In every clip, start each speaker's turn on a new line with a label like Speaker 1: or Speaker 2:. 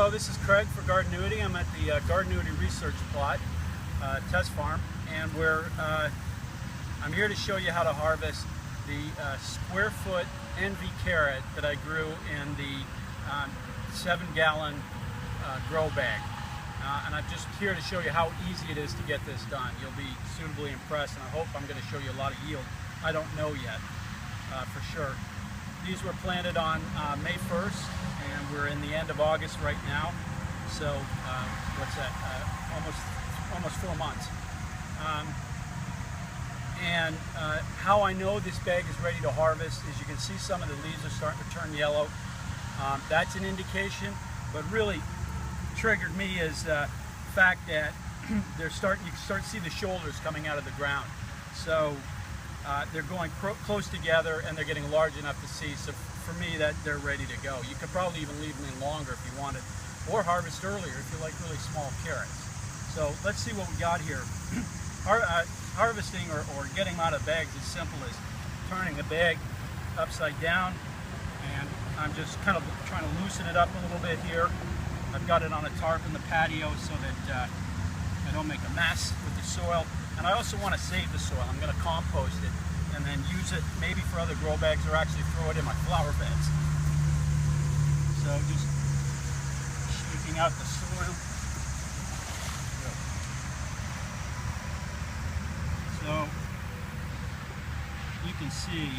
Speaker 1: Hello, this is Craig for Gardenuity. I'm at the Gardenuity Research Plot test farm, and I'm here to show you how to harvest the square foot Envy carrot that I grew in the 7-gallon grow bag. And I'm just here to show you how easy it is to get this done. You'll be suitably impressed, and I hope I'm going to show you a lot of yield. I don't know yet for sure. These were planted on May 1st, and we're in the end of August right now. So what's that? Almost 4 months. How I know this bag is ready to harvest is you can see some of the leaves are starting to turn yellow. That's an indication, but really triggered me is the fact that you can start to see the shoulders coming out of the ground. So they're going close together and they're getting large enough to see. So for me, that they're ready to go. You could probably even leave them in longer if you wanted, or harvest earlier if you like really small carrots. So let's see what we got here. Harvesting or getting them out of bags is simple as turning the bag upside down, and I'm just kind of trying to loosen it up a little bit here. I've got it on a tarp in the patio so that I don't make a mess with the soil. And I also want to save the soil. I'm going to compost it and then use it maybe for other grow bags, or actually throw it in my flower beds. So just shaking out the soil. So you can see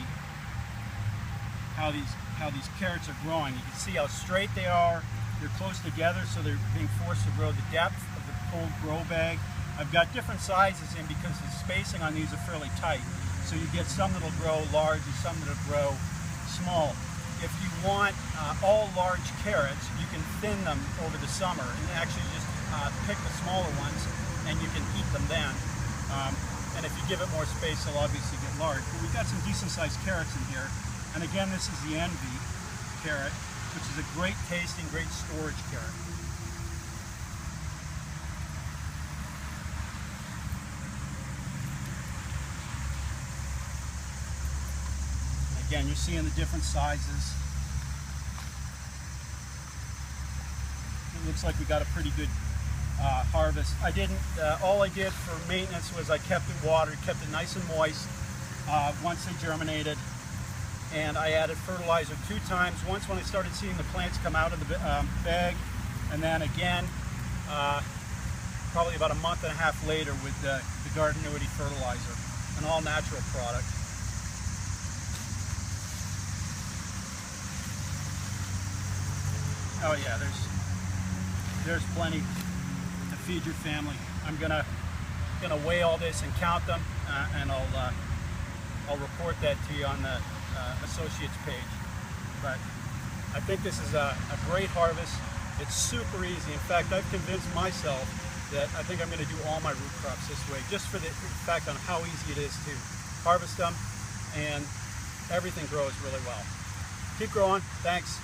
Speaker 1: how these carrots are growing. You can see how straight they are. They're close together, so they're being forced to grow the depth of the cold grow bag. I've got different sizes in because the spacing on these are fairly tight. So you get some that'll grow large and some that'll grow small. If you want all large carrots, you can thin them over the summer and actually just pick the smaller ones, and you can eat them then. And if you give it more space, they'll obviously get large. But we've got some decent sized carrots in here. And again, this is the Envy carrot, which is a great tasting, great storage carrot. And again, you're seeing the different sizes. It looks like we got a pretty good harvest. All I did for maintenance was I kept it watered, kept it nice and moist once they germinated. And I added fertilizer 2 times, once when I started seeing the plants come out of the bag, and then again probably about a month and a half later with the Gardenuity fertilizer, an all-natural product. Oh yeah, there's plenty to feed your family. I'm gonna weigh all this and count them, and I'll report that to you on the associates page. But I think this is a great harvest. It's super easy. In fact, I've convinced myself that I think I'm going to do all my root crops this way, just for the fact on how easy it is to harvest them, and everything grows really well. Keep growing. Thanks.